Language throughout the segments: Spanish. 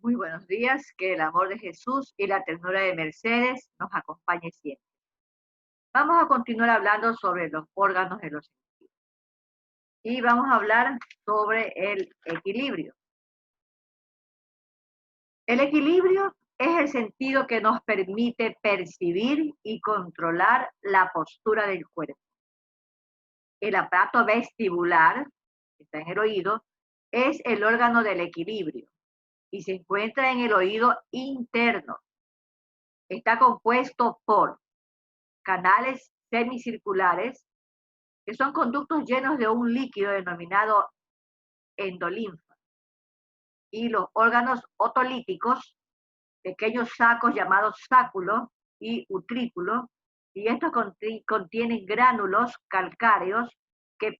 Muy buenos días, que el amor de Jesús y la ternura de Mercedes nos acompañe siempre. Vamos a continuar hablando sobre los órganos de los sentidos y vamos a hablar sobre el equilibrio. El equilibrio es el sentido que nos permite percibir y controlar la postura del cuerpo. El aparato vestibular, que está en el oído, es el órgano del equilibrio y se encuentra en el oído interno. Está compuesto por canales semicirculares, que son conductos llenos de un líquido denominado endolinfa, y los órganos otolíticos, pequeños sacos llamados sáculo y utrículo, y estos contienen gránulos calcáreos que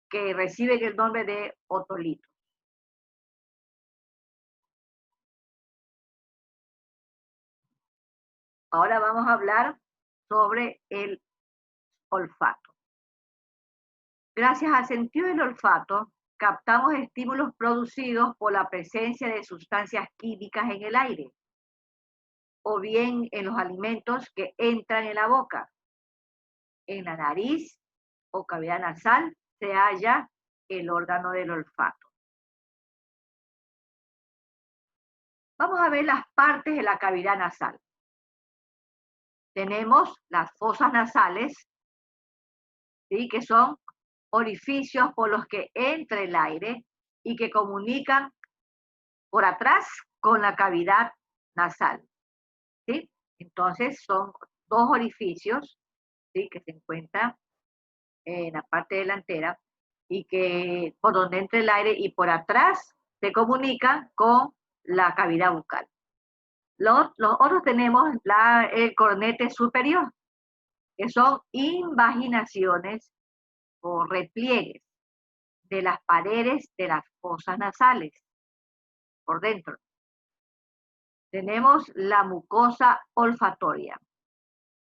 que reciben el nombre de otolitos. Ahora vamos a hablar sobre el olfato. Gracias al sentido del olfato, captamos estímulos producidos por la presencia de sustancias químicas en el aire o bien en los alimentos que entran en la boca. En la nariz o cavidad nasal se halla el órgano del olfato. Vamos a ver las partes de la cavidad nasal. Tenemos las fosas nasales, ¿sí?, que son orificios por los que entra el aire y que comunican por atrás con la cavidad nasal, ¿sí? Entonces son dos orificios, ¿sí?, que se encuentran en la parte delantera y que por donde entra el aire y por atrás se comunican con la cavidad bucal. Los otros tenemos el cornete superior, que son invaginaciones o repliegues de las paredes de las fosas nasales por dentro. Tenemos la mucosa olfatoria.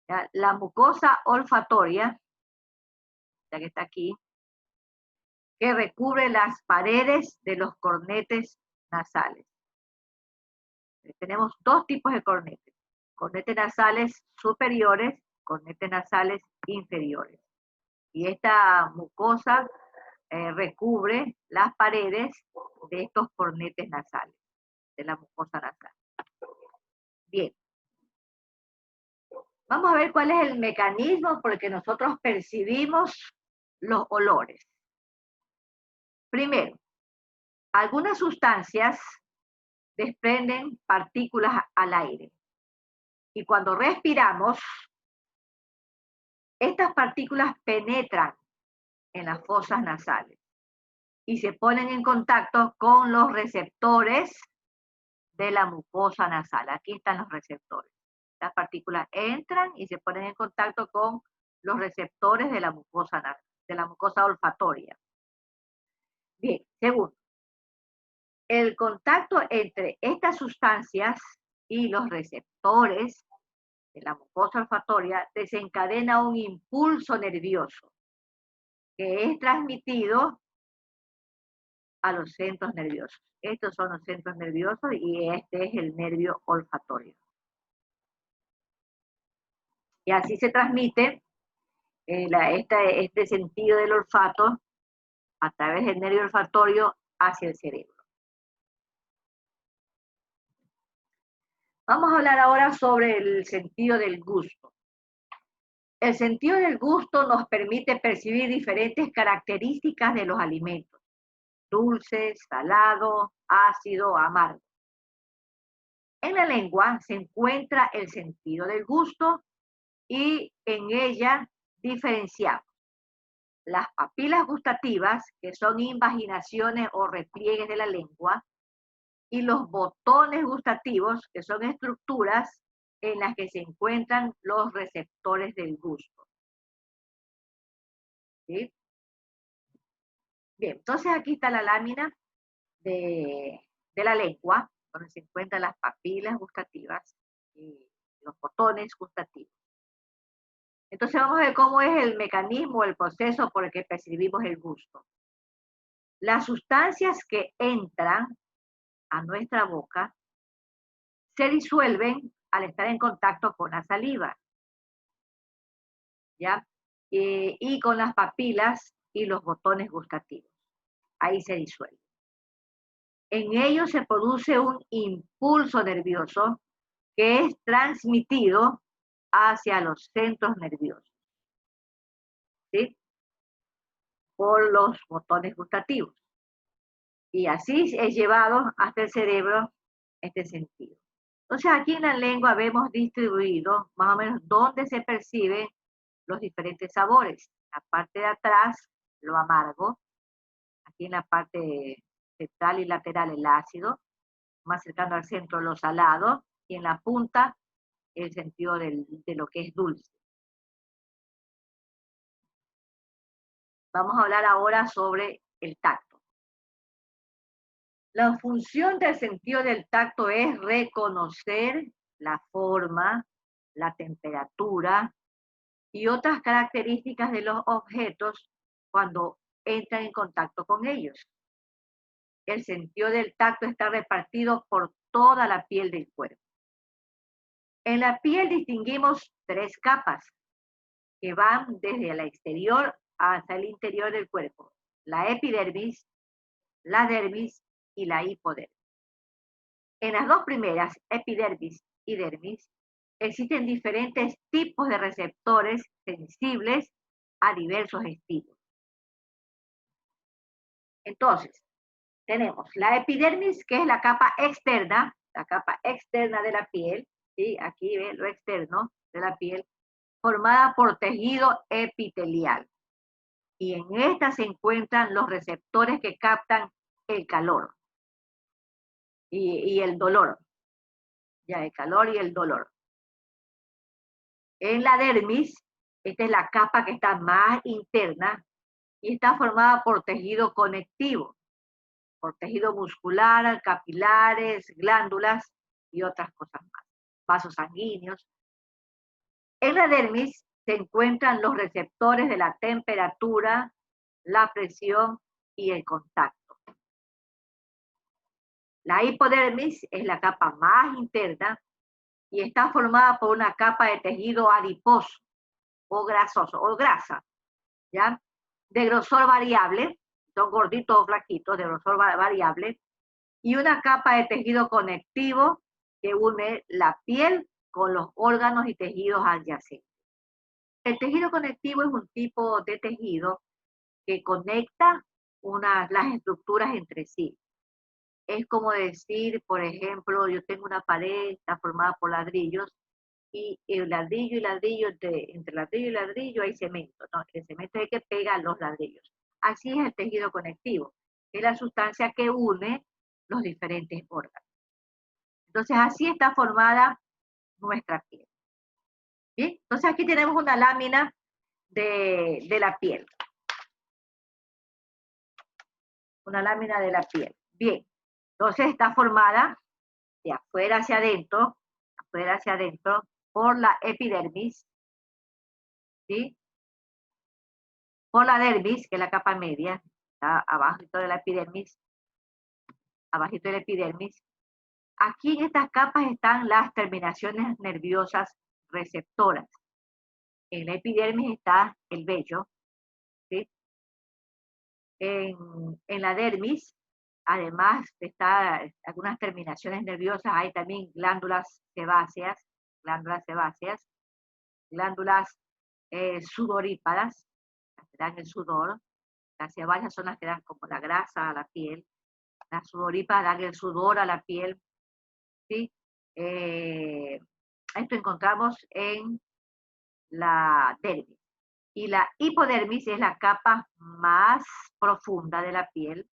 ¿Ya? La mucosa olfatoria, ya que está aquí, que recubre las paredes de los cornetes nasales. Tenemos dos tipos de cornetes: cornetes nasales superiores, cornetes nasales inferiores. Y esta mucosa recubre las paredes de estos cornetes nasales, de la mucosa nasal. Bien, vamos a ver cuál es el mecanismo por el que nosotros percibimos los olores. Primero, algunas sustancias desprenden partículas al aire. Y cuando respiramos, estas partículas penetran en las fosas nasales y se ponen en contacto con los receptores de la mucosa nasal. Aquí están los receptores. Las partículas entran y se ponen en contacto con los receptores de la mucosa olfatoria. Bien, segundo, el contacto entre estas sustancias y los receptores de la mucosa olfatoria desencadena un impulso nervioso que es transmitido a los centros nerviosos. Estos son los centros nerviosos y este es el nervio olfatorio. Y así se transmite este sentido del olfato a través del nervio olfatorio hacia el cerebro. Vamos a hablar ahora sobre el sentido del gusto. El sentido del gusto nos permite percibir diferentes características de los alimentos: dulce, salado, ácido, amargo. En la lengua se encuentra el sentido del gusto y en ella diferenciamos las papilas gustativas, que son invaginaciones o repliegues de la lengua, y los botones gustativos, que son estructuras en las que se encuentran los receptores del gusto. ¿Sí? Bien, entonces aquí está la lámina de la lengua, donde se encuentran las papilas gustativas y los botones gustativos. Entonces vamos a ver cómo es el mecanismo, el proceso por el que percibimos el gusto. Las sustancias que entran a nuestra boca se disuelven al estar en contacto con la saliva, ¿ya? Y con las papilas y los botones gustativos. Ahí se disuelve. En ellos se produce un impulso nervioso que es transmitido hacia los centros nerviosos, ¿sí? Por los botones gustativos. Y así es llevado hasta el cerebro este sentido. Entonces aquí en la lengua vemos distribuido más o menos dónde se perciben los diferentes sabores. En la parte de atrás, lo amargo. Aquí en la parte central y lateral, el ácido. Más cercano al centro, lo salado. Y en la punta, el sentido de lo que es dulce. Vamos a hablar ahora sobre el tacto. La función del sentido del tacto es reconocer la forma, la temperatura y otras características de los objetos cuando entran en contacto con ellos. El sentido del tacto está repartido por toda la piel del cuerpo. En la piel distinguimos 3 capas que van desde el exterior hasta el interior del cuerpo: la epidermis, la dermis y la hipodermis. En las dos primeras, epidermis y dermis, existen diferentes tipos de receptores sensibles a diversos estímulos. Entonces, tenemos la epidermis, que es la capa externa de la piel, ¿sí? Aquí ve lo externo de la piel, formada por tejido epitelial. Y en esta se encuentran los receptores que captan el calor y el dolor. Ya, el calor y el dolor. En la dermis, esta es la capa que está más interna y está formada por tejido conectivo, por tejido muscular, capilares, glándulas y otras cosas más, vasos sanguíneos. En la dermis se encuentran los receptores de la temperatura, la presión y el contacto. La hipodermis es la capa más interna y está formada por una capa de tejido adiposo o grasoso, o grasa, ¿ya? De grosor variable, son gorditos o flaquitos, de grosor variable, y una capa de tejido conectivo que une la piel con los órganos y tejidos adyacentes. El tejido conectivo es un tipo de tejido que conecta las estructuras entre sí. Es como decir, por ejemplo, yo tengo una pared, está formada por ladrillos, y el ladrillo y ladrillo, entre ladrillo y ladrillo hay cemento, ¿no? El cemento es el que pega los ladrillos. Así es el tejido conectivo, es la sustancia que une los diferentes órganos. Entonces así está formada nuestra piel. ¿Bien? Entonces aquí tenemos una lámina de la piel. Una lámina de la piel. Bien, entonces está formada de afuera hacia adentro por la epidermis, ¿sí? Por la dermis, que es la capa media, está abajito de la epidermis, abajito de la epidermis. Aquí en estas capas están las terminaciones nerviosas receptoras. En la epidermis está el vello, ¿sí? En la dermis, además de estar algunas terminaciones nerviosas, hay también glándulas sebáceas, glándulas sudoríparas, que dan el sudor. Las sebáceas son las que dan como la grasa a la piel. Las sudoríparas dan el sudor a la piel, ¿sí? Esto encontramos en la dermis. Y la hipodermis es la capa más profunda de la piel.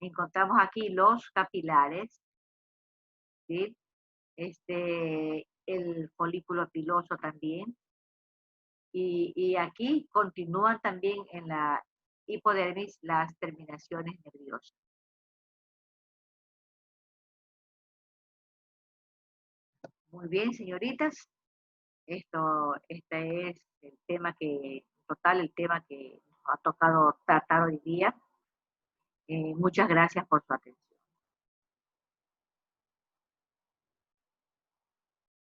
Encontramos aquí los capilares, ¿sí? El folículo piloso también. Y aquí continúan también en la hipodermis las terminaciones nerviosas. Muy bien, señoritas. Este es el tema el tema que nos ha tocado tratar hoy día. Muchas gracias por su atención.